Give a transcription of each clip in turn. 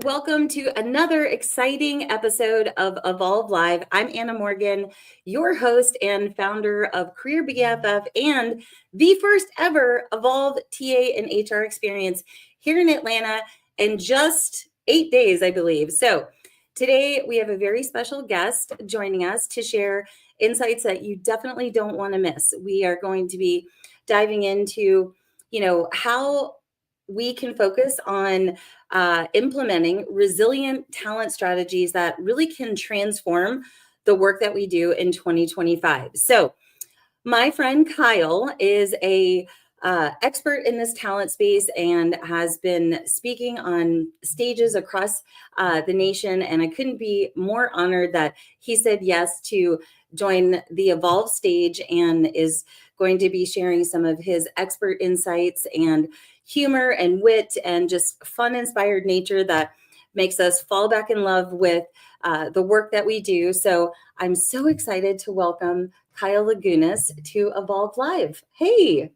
Welcome to another exciting episode of Evolve Live. I'm Anna Morgan, your host and founder of Career BFF and the first ever Evolve TA and HR experience here in Atlanta in just 8 days, I believe. So today we have a very special guest joining us to share insights that you definitely don't want to miss. We are going to be diving into, how we can focus on implementing resilient talent strategies that really can transform the work that we do in 2025. So my friend Kyle is a expert in this talent space and has been speaking on stages across the nation. And I couldn't be more honored that he said yes to join the Evolve stage and is going to be sharing some of his expert insights and humor and wit and just fun, inspired nature that makes us fall back in love with the work that we do. So I'm so excited to welcome Kyle Lagunas to Evolve Live. Hey.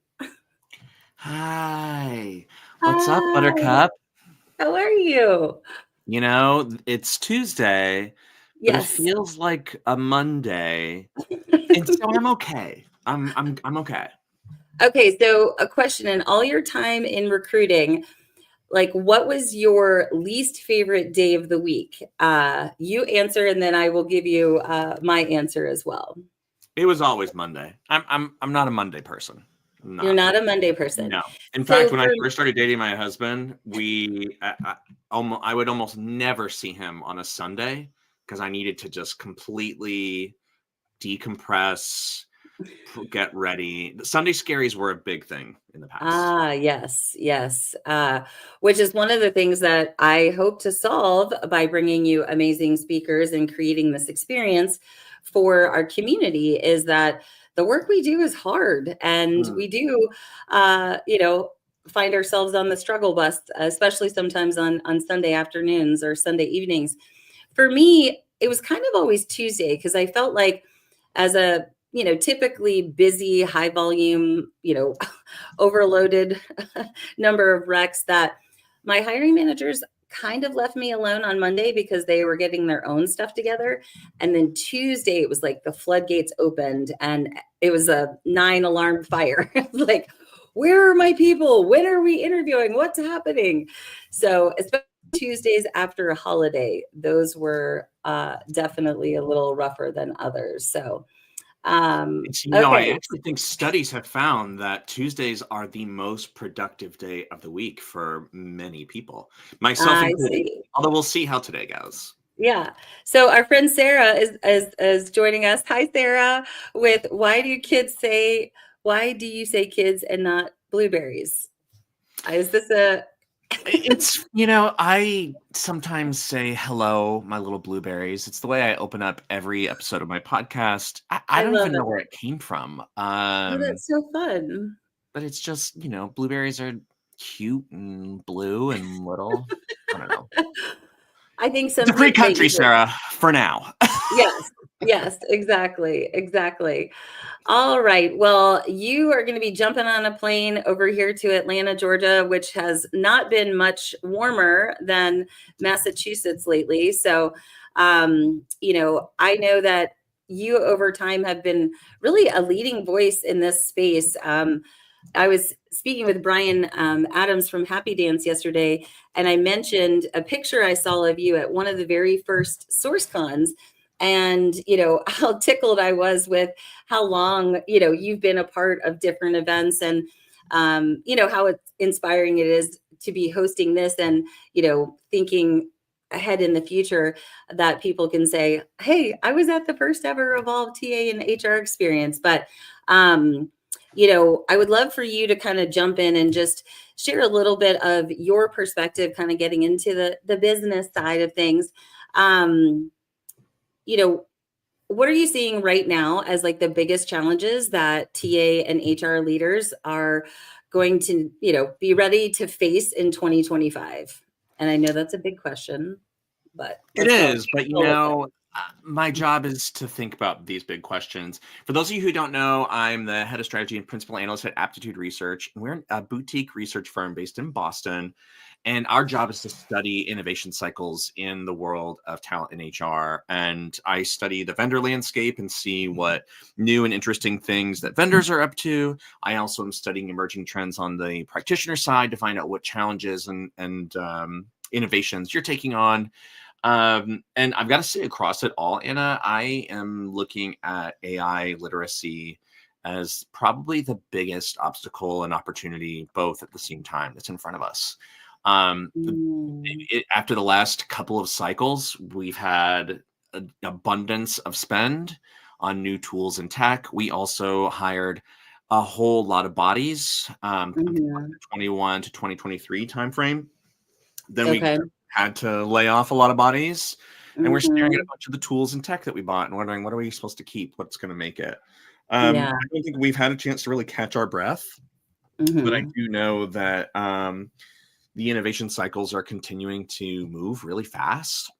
Hi. What's up, Buttercup? How are you? You know, it's Tuesday, but Yes. it feels like a Monday. And so I'm okay. I'm okay. Okay, so a question: in all your time in recruiting, like, what was your least favorite day of the week? You answer, and then I will give you my answer as well. It was always Monday. I'm not a Monday person. You're not a Monday person. No. In So fact, when I first started dating my husband, I would almost never see him on a Sunday because I needed to just completely decompress, get ready. The Sunday scaries were a big thing in the past. Yes. Which is one of the things that I hope to solve by bringing you amazing speakers and creating this experience for our community, is that the work we do is hard, and we do, find ourselves on the struggle bus, especially sometimes on Sunday afternoons or Sunday evenings. For me, it was kind of always Tuesday, because I felt like, as a typically busy, high volume, overloaded number of recs, that my hiring managers kind of left me alone on Monday because they were getting their own stuff together. And then Tuesday, it was like the floodgates opened and it was a 9 alarm fire. Like, where are my people? When are we interviewing? What's happening? So especially Tuesdays after a holiday, those were definitely a little rougher than others. So I actually think studies have found that Tuesdays are the most productive day of the week for many people, myself included. Although we'll see how today goes. Yeah. So our friend Sarah is joining us. Hi, Sarah. With why do you say kids and not blueberries? Is this a? It's, I sometimes say hello, my little blueberries. It's the way I open up every episode of my podcast. I don't even know where it came from. Oh, that's so fun. But it's just, blueberries are cute and blue and little. I don't know. I think it's a free country, Sarah, for now. Yes, exactly. All right. Well, you are going to be jumping on a plane over here to Atlanta, Georgia, which has not been much warmer than Massachusetts lately. So, I know that you over time have been really a leading voice in this space. I was speaking with Brian Adams from Happy Dance yesterday, and I mentioned a picture I saw of you at one of the very first SourceCons. And, how tickled I was with how long, you've been a part of different events, and, how inspiring it is to be hosting this and, thinking ahead in the future that people can say, hey, I was at the first ever Evolve TA and HR experience. But, I would love for you to kind of jump in and just share a little bit of your perspective, kind of getting into the business side of things. What are you seeing right now as like the biggest challenges that TA and HR leaders are going to, be ready to face in 2025? And I know that's a big question, but it is. But my job is to think about these big questions. For those of you who don't know, I'm the head of strategy and principal analyst at Aptitude Research. And we're a boutique research firm based in Boston. And our job is to study innovation cycles in the world of talent and HR. And I study the vendor landscape and see what new and interesting things that vendors are up to. I also am studying emerging trends on the practitioner side to find out what challenges and innovations you're taking on. And I've got to say, across it all, Anna, I am looking at AI literacy as probably the biggest obstacle and opportunity both at the same time that's in front of us. After the last couple of cycles, we've had an abundance of spend on new tools and tech. We also hired a whole lot of bodies, from 2021 to 2023 timeframe. Then we had to lay off a lot of bodies, and we're staring at a bunch of the tools and tech that we bought and wondering, what are we supposed to keep? What's going to make it? I don't think we've had a chance to really catch our breath, but I do know that the innovation cycles are continuing to move really fast.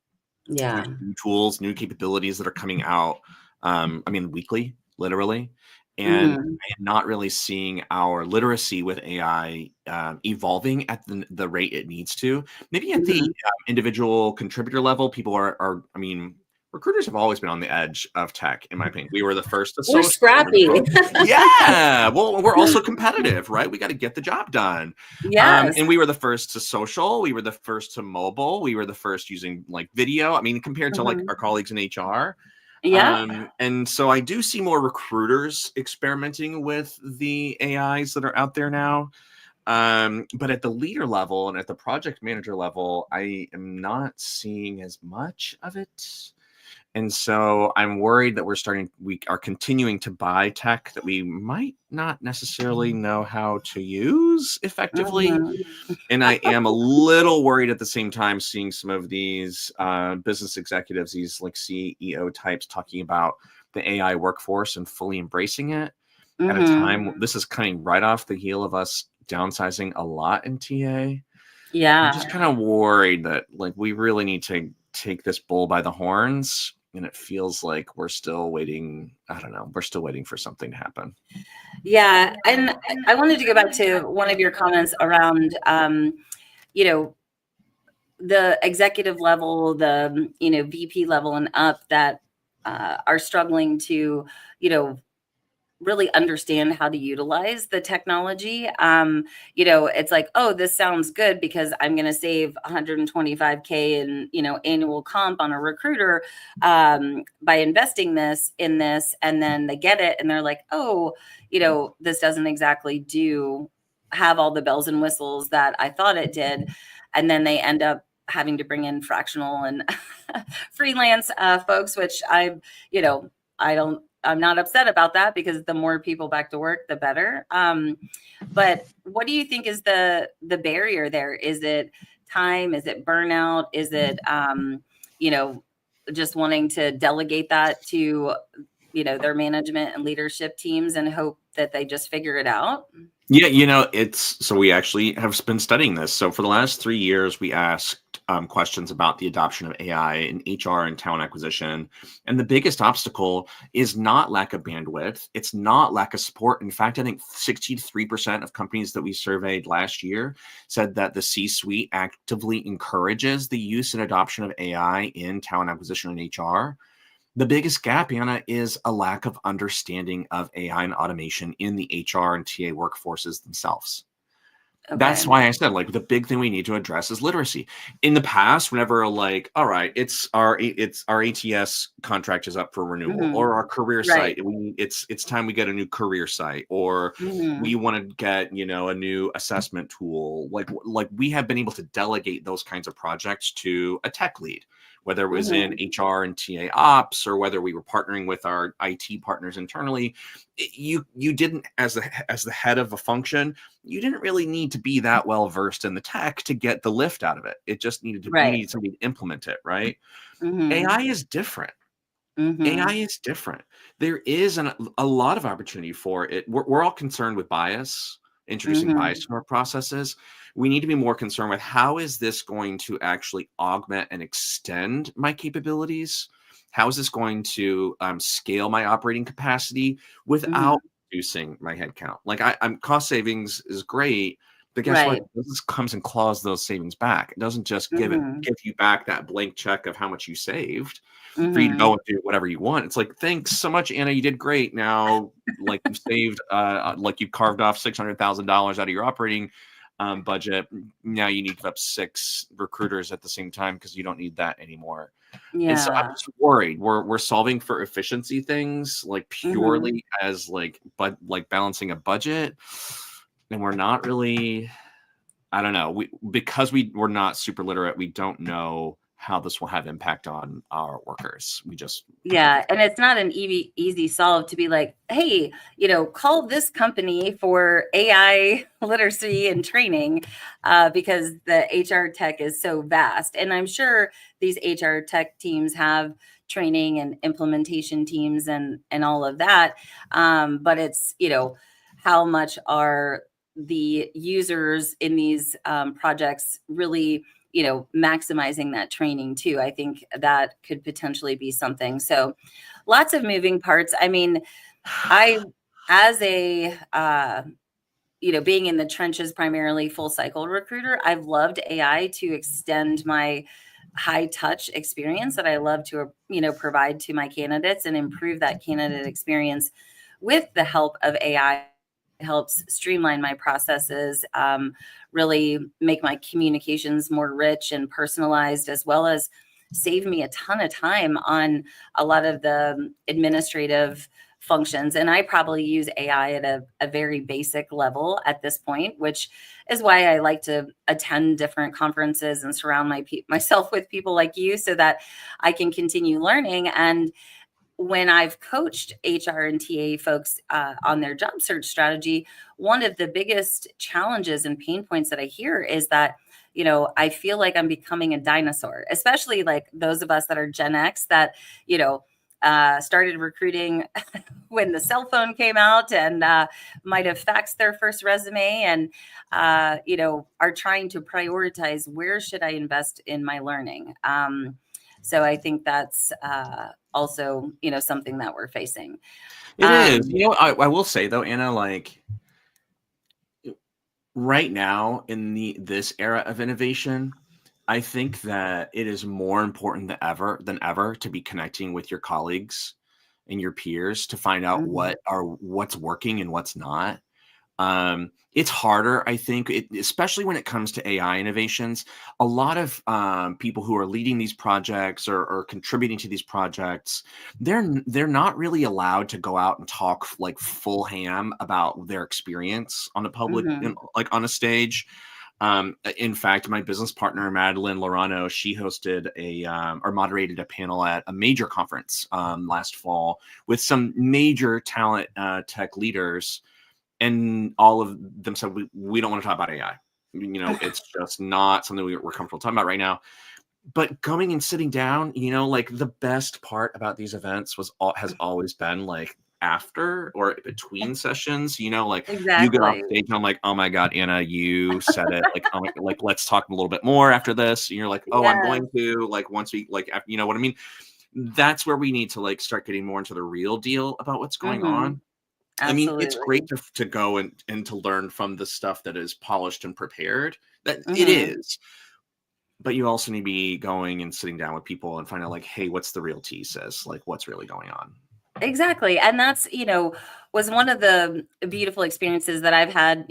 There's new tools, new capabilities that are coming out. Weekly, literally. And I'm not really seeing our literacy with AI evolving at the rate it needs to. Maybe at the individual contributor level, people are recruiters have always been on the edge of tech, in my opinion. We were the first to We're scrappy. Yeah. Well, we're also competitive, right? We got to get the job done. Yes. And we were the first to social. We were the first to mobile. We were the first using like video. Compared to like our colleagues in HR. Yeah. And so I do see more recruiters experimenting with the AIs that are out there now. But at the leader level and at the project manager level, I am not seeing as much of it. And so I'm worried that we are continuing to buy tech that we might not necessarily know how to use effectively. And I am a little worried at the same time seeing some of these business executives, these like CEO types talking about the AI workforce and fully embracing it at a time. This is coming right off the heel of us downsizing a lot in TA. Yeah. I'm just kind of worried that like we really need to take this bull by the horns. And it feels like we're still waiting. I don't know. We're still waiting for something to happen. Yeah. And I wanted to go back to one of your comments around, the executive level, the, VP level and up that are struggling to, really understand how to utilize the technology. It's like, oh, this sounds good because I'm going to save 125K in, annual comp on a recruiter by investing in this. And then they get it and they're like, oh, this doesn't exactly have all the bells and whistles that I thought it did. And then they end up having to bring in fractional and freelance folks, which I'm not upset about that because the more people back to work, the better. But what do you think is the barrier there? Is it time? Is it burnout? Is it, just wanting to delegate that to, their management and leadership teams and hope that they just figure it out? Yeah, so we actually have been studying this. So for the last 3 years, we asked questions about the adoption of AI in HR and talent acquisition. And the biggest obstacle is not lack of bandwidth. It's not lack of support. In fact, I think 63% of companies that we surveyed last year said that the C-suite actively encourages the use and adoption of AI in talent acquisition and HR. The biggest gap, Anna, is a lack of understanding of AI and automation in the HR and TA workforces themselves. Okay. That's why I said, like, the big thing we need to address is literacy. In the past, whenever like, all right, it's our ATS contract is up for renewal, or our career site, it's time we get a new career site, or we want to get a new assessment tool. Like we have been able to delegate those kinds of projects to a tech lead, whether it was in HR and TA ops, or whether we were partnering with our IT partners internally. You didn't, as the head of a function, you didn't really need to be that well versed in the tech to get the lift out of it. It just needed you needed somebody to implement it, right? AI is different. AI is different. There is a lot of opportunity for it. We're all concerned with bias, introducing bias to our processes. We need to be more concerned with how is this going to actually augment and extend my capabilities? How is this going to scale my operating capacity without reducing my headcount? Like I'm cost savings is great, But guess what? Right. This comes and claws those savings back. It doesn't just give Mm-hmm. you back that blank check of how much you saved for you to Mm-hmm. go and do whatever you want. It's like, thanks so much, Anna. You did great. Now, like you saved, like you carved off $600,000 out of your operating budget. Now you need to give up 6 recruiters at the same time because you don't need that anymore. And so I'm Yeah. just worried. We're solving for efficiency things like Mm-hmm. purely as like balancing a budget, and we're not really. I don't know. Because we're not super literate, we don't know how this will have impact on our workers. We just think Yeah, it's and it's not an easy solve to be like, hey, call this company for AI literacy and training, because the HR tech is so vast. And I'm sure these HR tech teams have training and implementation teams and all of that. But it's, how much are the users in these projects really maximizing that training too. I think that could potentially be something. So lots of moving parts. I mean, I, as a, being in the trenches, primarily full cycle recruiter, I've loved AI to extend my high touch experience that I love to, provide to my candidates and improve that candidate experience with the help of AI. Helps streamline my processes, really make my communications more rich and personalized, as well as save me a ton of time on a lot of the administrative functions. And I probably use AI at a very basic level at this point, which is why I like to attend different conferences and surround myself with people like you so that I can continue learning. And when I've coached HR and TA folks on their job search strategy, one of the biggest challenges and pain points that I hear is that, I feel like I'm becoming a dinosaur, especially like those of us that are Gen X that, started recruiting when the cell phone came out and might have faxed their first resume and, are trying to prioritize where should I invest in my learning. So I think that's also, something that we're facing. it is. I will say though, Anna, like right now in this era of innovation, I think that it is more important than ever to be connecting with your colleagues and your peers to find out Mhm, what's working and what's not. It's harder, I think, especially when it comes to AI innovations. A lot of people who are leading these projects or contributing to these projects, they're not really allowed to go out and talk like full ham about their experience on a public, mhm, like on a stage. In fact, my business partner Madeline Lorano, she hosted or moderated a panel at a major conference last fall with some major talent tech leaders, and all of them said we don't want to talk about AI. It's just not something we're comfortable talking about right now. But going and sitting down, like the best part about these events has always been like after or between sessions. Like you get off exactly. stage and I'm like, oh my god, Anna, you said it. Like, oh like let's talk a little bit more after this. And you're like, oh, I'm Yes. going to like once we like you know what I mean. That's where we need to like start getting more into the real deal about what's going Mhm, on. I mean, it's great absolutely. to go and to learn from the stuff that is polished and prepared. That it Mhm. is, but you also need to be going and sitting down with people and find out like, hey, what's the real tea, sis? Like, what's really going on? Exactly. And that's, was one of the beautiful experiences that I've had,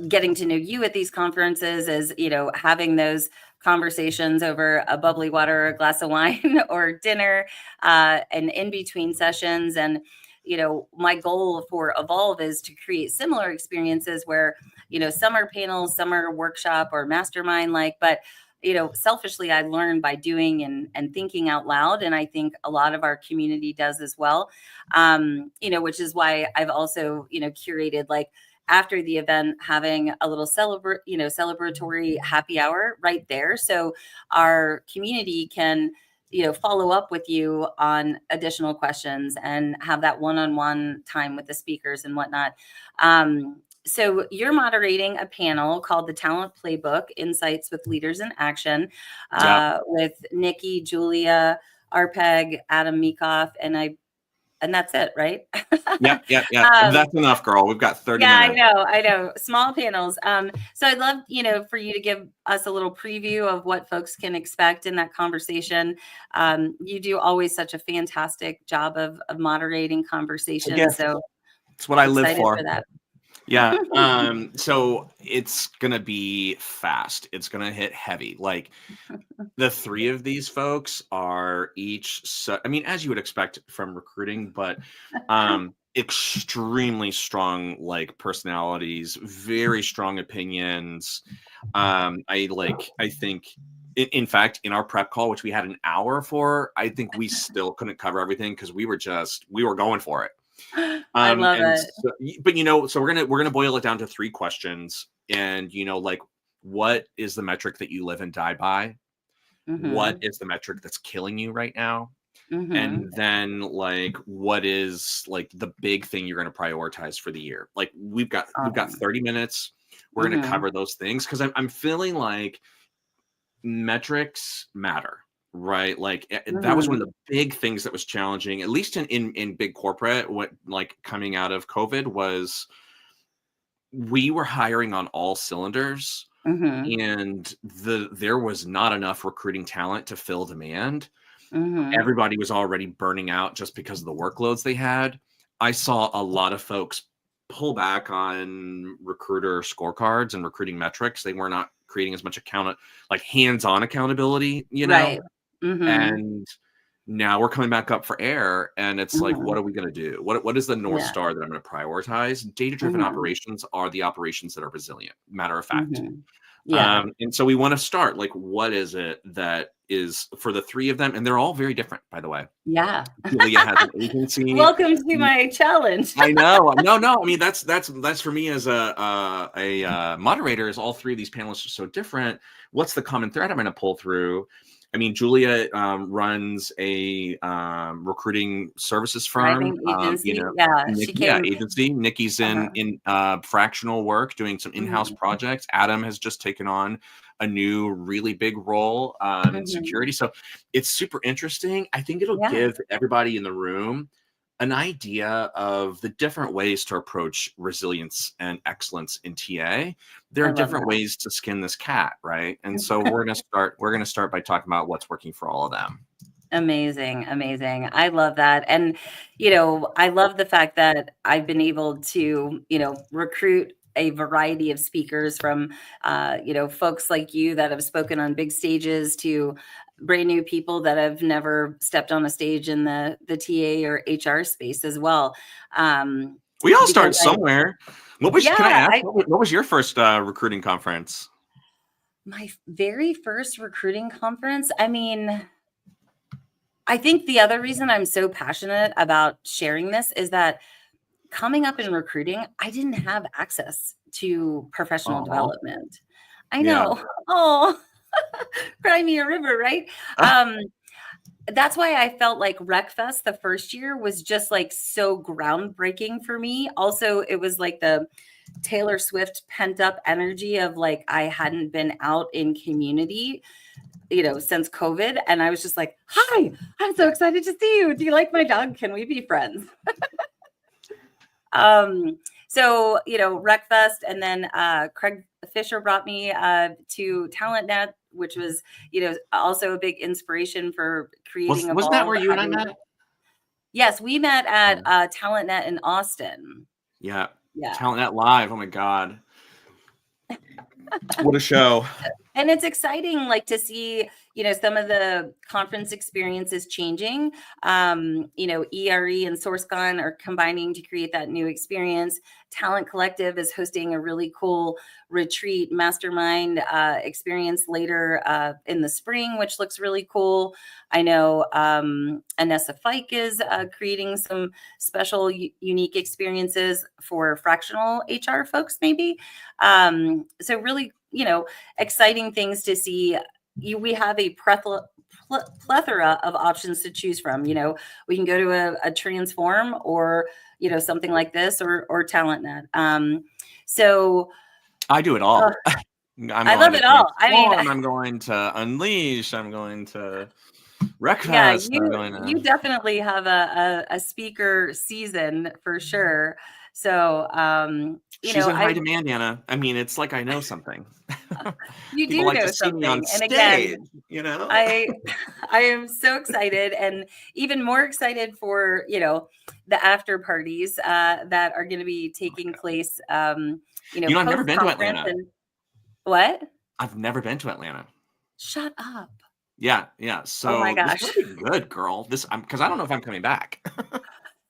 getting to know you at these conferences is, having those conversations over a bubbly water, a glass of wine or dinner, and in between sessions. And, my goal for Evolve is to create similar experiences where, some are panels, some are workshop or mastermind like, but selfishly, I learn by doing and thinking out loud. And I think a lot of our community does as well. Which is why I've also, curated like after the event, having a little celebratory happy hour right there. So our community can, follow up with you on additional questions and have that one-on-one time with the speakers and whatnot. So you're moderating a panel called the Talent Playbook: Insights with Leaders in Action, Yeah. with Nikki, Julia, Arpeg, Adam Meekoff, and I and that's it, right? Yeah. That's enough, girl. We've got 30 minutes. I know. Small panels. So I'd love, for you to give us a little preview of what folks can expect in that conversation. You do always such a fantastic job of moderating conversations. So it's what I live excited for. that. Yeah. So it's going to be fast. It's going to hit heavy. Like the three of these folks are each, as you would expect from recruiting, but extremely strong, like personalities, very strong opinions. I think in fact, in our prep call, which we had an hour for, I think we still couldn't cover everything because we were going for it. I love it. So we're gonna boil it down to 3 questions, and like, what is the metric that you live and die by? Mm-hmm. What is the metric that's killing you right now? Mm-hmm. And then, like, what is like the big thing you're going to prioritize for the year? Like, we've got 30 minutes. We're going to cover those things because I'm feeling like metrics matter. Right. Like that was one of the big things that was challenging, at least in big corporate, what like coming out of COVID was we were hiring on all cylinders and there was not enough recruiting talent to fill demand. Everybody was already burning out just because of the workloads they had. I saw a lot of folks pull back on recruiter scorecards and recruiting metrics. They were not creating as much hands-on accountability, Right. And now we're coming back up for air, and it's like, what are we going to do? What is the North Star that I'm going to prioritize? Data-driven operations are the operations that are resilient, matter of fact. And so we want to start, like, what is it that is for the 3 of them? And they're all very different, by the way. Yeah. Julia has an agency. Welcome to my challenge. I know. No. I mean, that's for me as a moderator, is all 3 of these panelists are so different. What's the common thread I'm going to pull through? I mean, Julia runs a recruiting services firm. Agency. Agency. Nikki's in fractional work, doing some in-house projects. Adam has just taken on a new, really big role in security. So it's super interesting. I think it'll give everybody in the room an idea of the different ways to approach resilience and excellence in TA. There are different ways to skin this cat, right? And so we're gonna start by talking about what's working for all of them. Amazing. I love that. And, I love the fact that I've been able to, recruit a variety of speakers from, folks like you that have spoken on big stages to brand new people that have never stepped on a stage in the TA or HR space as well. We all start somewhere. Can I ask, what was your first recruiting conference? My very first recruiting conference. I mean, I think the other reason I'm so passionate about sharing this is that coming up in recruiting, I didn't have access to professional development. I know. Oh, cry me a river, right? That's why I felt like RecFest the first year was just like so groundbreaking for me. Also, it was like the Taylor Swift pent up energy of like, I hadn't been out in community, since COVID. And I was just like, hi, I'm so excited to see you. Do you like my dog? Can we be friends? So, RecFest, and then Craig Fisher brought me to Talent which was, also a big inspiration for creating. Wasn't that where you and I met? Yes, we met at Talent in Austin. Yeah. Talent Live. Oh my God. What a show. And it's exciting, like, to see, some of the conference experiences changing. ERE and SourceCon are combining to create that new experience. Talent Collective is hosting a really cool retreat mastermind experience later in the spring, which looks really cool. I know Anessa Fike is creating some special unique experiences for fractional HR folks, maybe. So really, exciting things to see. We have a plethora of options to choose from. We can go to a Transform or, something like this or TalentNet. So I do it all. I love it all. I mean, I'm going to Unleash. I'm going to Yeah, Breakfast. you definitely have a speaker season for sure. So, She's in I high demand, Anna. I mean, it's like I know something. you People do like to know see me on something. And again, stage, you know? I I am so excited, and even more excited for, the after parties that are going to be taking place I've never post been to conference. Atlanta. And what? I've never been to Atlanta. Shut up. Yeah, yeah. Oh my So this gosh. better be good, girl. Because I don't know if I'm coming back.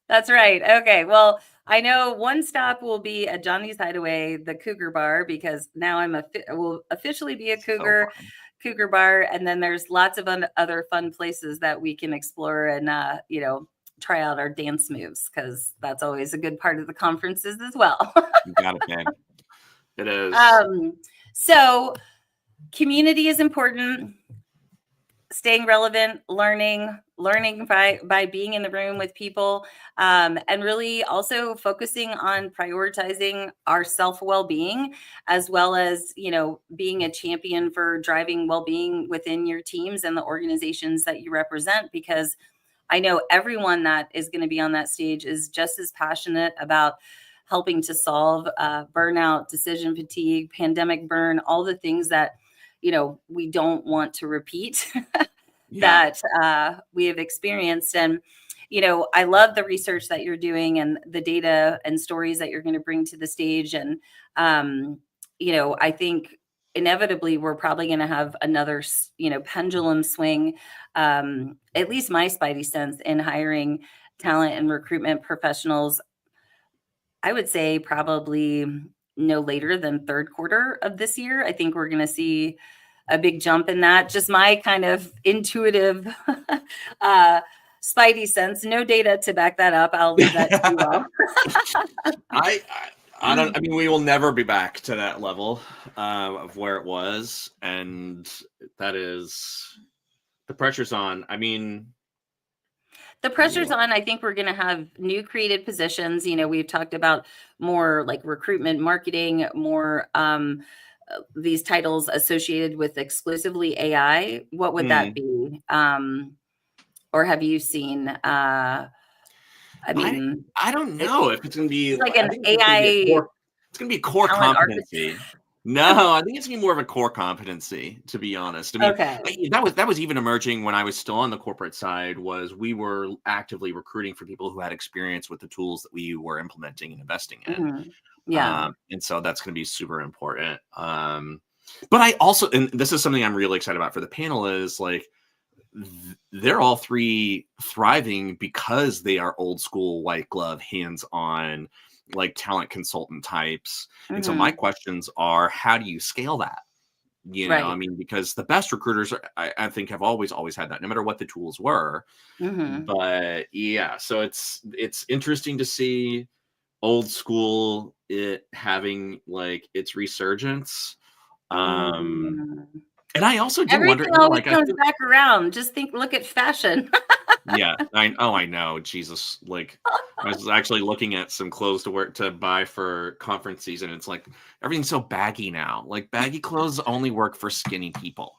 That's right. Okay. Well, I know one stop will be at Johnny's Hideaway, the Cougar Bar, because now will officially be a So fun. Cougar Bar, and then there's lots of other fun places that we can explore and try out our dance moves, because that's always a good part of the conferences as well. You got it, babe. It is. um, so community is important. Staying relevant, learning by being in the room with people, and really also focusing on prioritizing our self well-being, as well as being a champion for driving well-being within your teams and the organizations that you represent, because I know everyone that is going to be on that stage is just as passionate about helping to solve burnout, decision fatigue, pandemic burn, all the things that we don't want to repeat Yeah. that we have experienced. And I love the research that you're doing and the data and stories that you're going to bring to the stage. And I think inevitably we're probably going to have another pendulum swing, at least my spidey sense, in hiring talent and recruitment professionals. I would say probably no later than third quarter of this year. I think we're going to see a big jump in that. Just my kind of intuitive spidey sense. No data to back that up. I'll leave that to you all. I, I don't. I mean, we will never be back to that level of where it was, and that is the pressure's on. I mean, The pressure's on. I think we're going to have new created positions. We've talked about more like recruitment, marketing, more these titles associated with exclusively AI. What would that be? Or have you seen? I mean, I don't know if it's going to be. it's like I an think it's going to be a AI core. It's going to be a core talent architect. competency. No, I think it's going to be more of a core competency, to be honest. I mean, Okay. that was even emerging when I was still on the corporate side. Was we were actively recruiting for people who had experience with the tools that we were implementing and investing in. Mm-hmm. Yeah. And so that's going to be super important. But I also, and this is something I'm really excited about for the panel, is like they're all three thriving because they are old school, white glove, hands on, like talent consultant types. And so my questions are, how do you scale that? I mean, because the best recruiters, I think, have always had that, no matter what the tools were. But yeah, so it's interesting to see old school it having like its resurgence. And I also do wonder, Everything always like, comes back around. Just look at fashion. yeah, I know, Jesus. Like, I was actually looking at some clothes to buy for conference season. It's like everything's so baggy now. Like, baggy clothes only work for skinny people.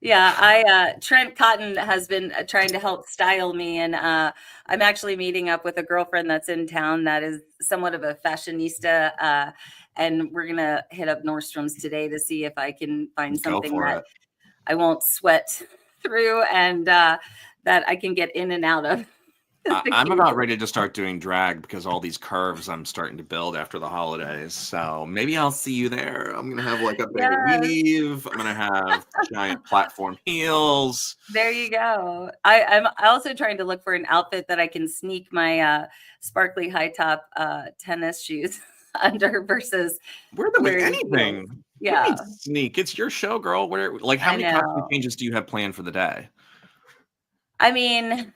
Yeah, Trent Cotton has been trying to help style me, and I'm actually meeting up with a girlfriend that's in town that is somewhat of a fashionista, and we're gonna hit up Nordstrom's today to see if I can find something that I won't sweat through and that I can get in and out of. I'm about ready to start doing drag because all these curves I'm starting to build after the holidays. So maybe I'll see you there. I'm gonna have like a big weave. I'm gonna have giant platform heels. There you go. I'm also trying to look for an outfit that I can sneak my sparkly high top tennis shoes under versus wear them with wearing anything. heels. Yeah, Sneak. It's your show, girl. How many costume changes do you have planned for the day? I mean,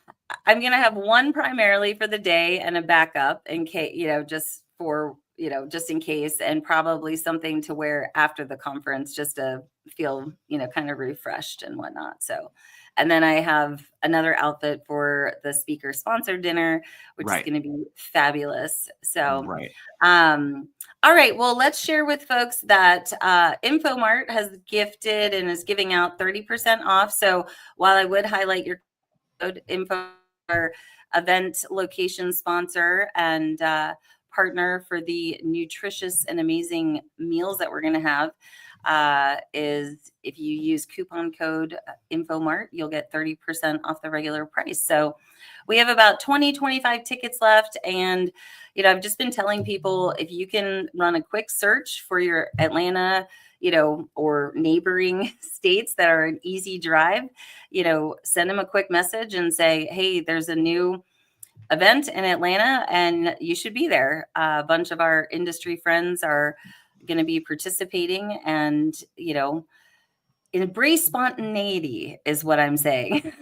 I'm gonna have one primarily for the day and a backup in case, just for just in case, and probably something to wear after the conference just to feel kind of refreshed and whatnot. So And then I have another outfit for the speaker sponsored dinner, which is Right. going to be fabulous. So, Right. all right. Well, let's share with folks that InfoMart has gifted and is giving out 30% off. So while I would highlight your code info, our event location sponsor and partner for the nutritious and amazing meals that we're going to have, is if you use coupon code InfoMart, you'll get 30% off the regular price. So we have about 25 tickets left. And, I've just been telling people, if you can run a quick search for your Atlanta, or neighboring states that are an easy drive, send them a quick message and say, hey, there's a new event in Atlanta and you should be there. A bunch of our industry friends are going to be participating, and, embrace spontaneity is what I'm saying.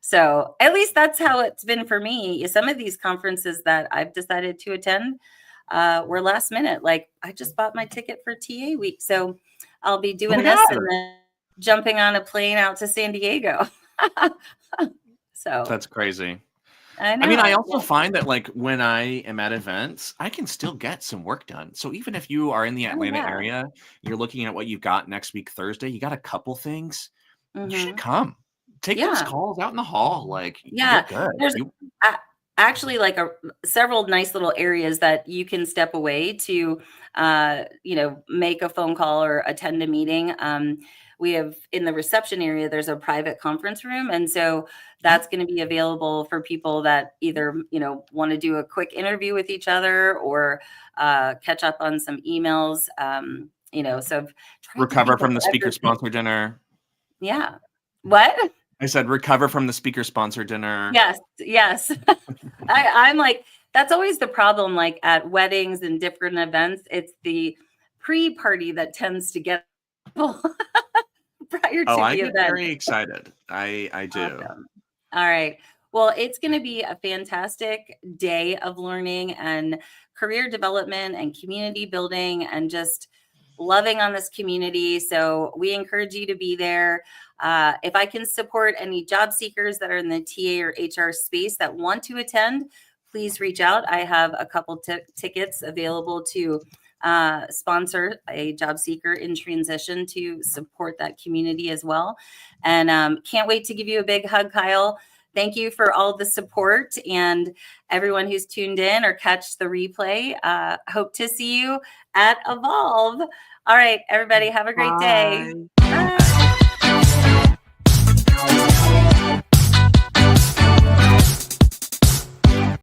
So at least that's how it's been for me. Some of these conferences that I've decided to attend were last minute. Like, I just bought my ticket for TA week. So I'll be doing this and then jumping on a plane out to San Diego. So that's crazy. I know. I mean, I also find that, like, when I am at events, I can still get some work done. So even if you are in the Atlanta area, you're looking at what you've got next week, Thursday, you got a couple things, you should come. Take those calls out in the hall. Like, you're good. There's actually like several nice little areas that you can step away to, make a phone call or attend a meeting. We have in the reception area, there's a private conference room. And so that's going to be available for people that either, want to do a quick interview with each other or catch up on some emails, so recover from the speaker sponsor dinner. Yeah. What? I said, recover from the speaker sponsor dinner. Yes. I'm like, that's always the problem. Like at weddings and different events, it's the pre-party that tends to get people prior to I the get event. very excited. I do. Awesome. All right. Well, it's going to be a fantastic day of learning and career development and community building and just loving on this community. So we encourage you to be there. If I can support any job seekers that are in the TA or HR space that want to attend, please reach out. I have a couple tickets available to sponsor a job seeker in transition to support that community as well. And can't wait to give you a big hug, Kyle. Thank you for all the support and everyone who's tuned in or catch the replay. Hope to see you at Evolve. All right, everybody, have a great day. Bye.